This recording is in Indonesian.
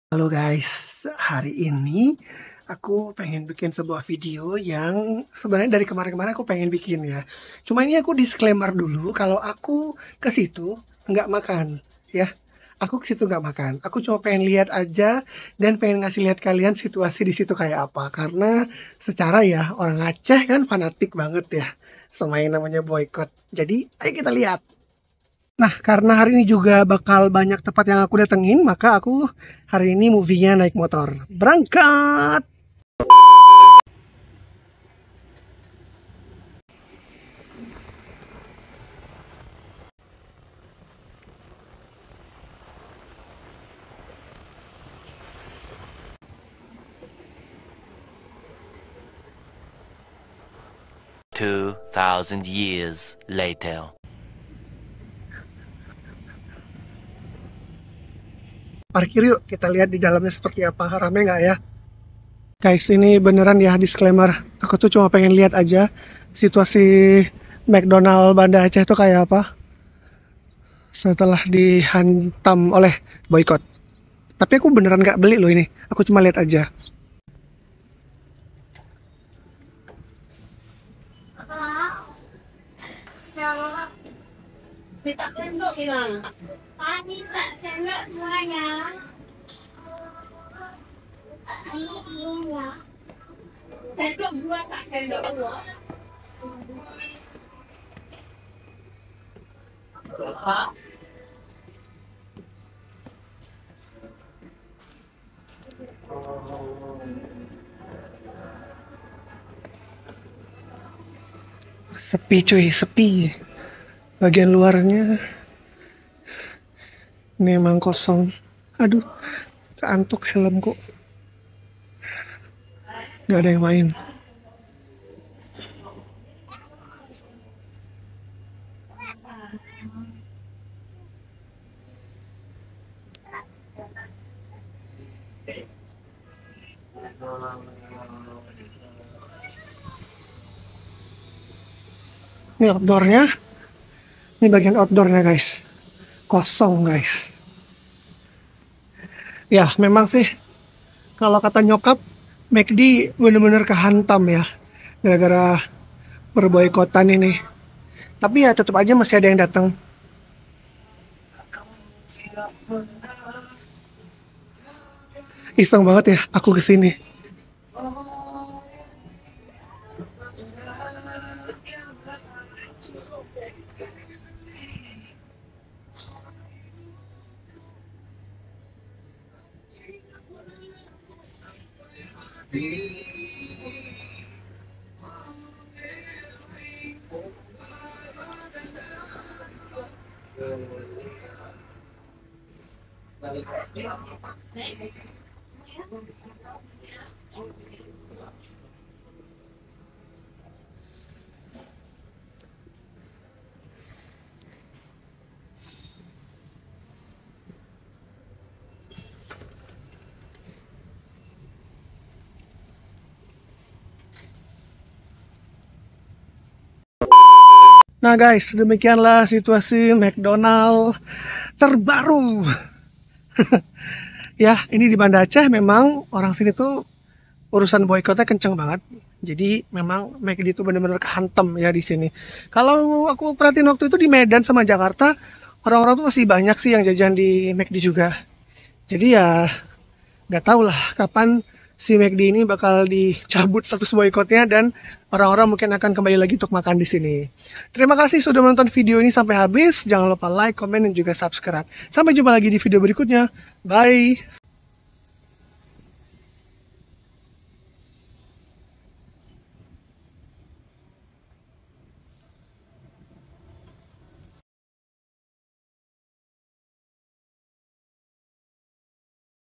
Halo guys, hari ini aku pengen bikin sebuah video yang sebenarnya dari kemarin-kemarin aku pengen bikin ya. Cuma ini aku disclaimer dulu kalau aku ke situ nggak makan ya. Aku ke situ nggak makan. Aku cuma pengen lihat aja dan pengen ngasih lihat kalian situasi di situ kayak apa. Karena secara ya orang Aceh kan fanatik banget ya sama yang namanya boykot. Jadi ayo kita lihat. Nah, karena hari ini juga bakal banyak tempat yang aku datengin, maka aku hari ini movie-nya naik motor. Berangkat! 2,000 years later. Parkir yuk, kita lihat di dalamnya seperti apa. Rame nggak ya? Guys, ini beneran ya disclaimer. Aku tuh cuma pengen lihat aja situasi McDonald Banda Aceh itu kayak apa setelah dihantam oleh boykot. Tapi aku beneran nggak beli loh ini. Aku cuma lihat aja. Minta sendok gimana? Minta sendok semuanya. Sendok dua tak sendok dua. Sepi cuy, sepi. Bagian luarnya ini emang kosong. Aduh, keantuk helmku. Gak ada yang main. Ini outdoornya. Ini bagian outdoornya guys. Kosong guys. Ya memang sih. Kalau kata nyokap, McD bener-bener kehantam ya. Gara-gara perboykotan ini. Tapi ya tetap aja masih ada yang datang. Iseng banget ya aku kesini. Nah guys, demikianlah situasi McDonald terbaru. Ya, ini di Banda Aceh memang orang sini tuh urusan boykotnya kenceng banget. Jadi memang McD itu benar-benar kehantam ya di sini. Kalau aku perhatiin waktu itu di Medan sama Jakarta, orang-orang tuh masih banyak sih yang jajan di McD juga. Jadi ya nggak tahu lah kapan si McD ini bakal dicabut status boykotnya dan orang-orang mungkin akan kembali lagi untuk makan di sini. Terima kasih sudah menonton video ini sampai habis. Jangan lupa like, komen, dan juga subscribe. Sampai jumpa lagi di video berikutnya. Bye!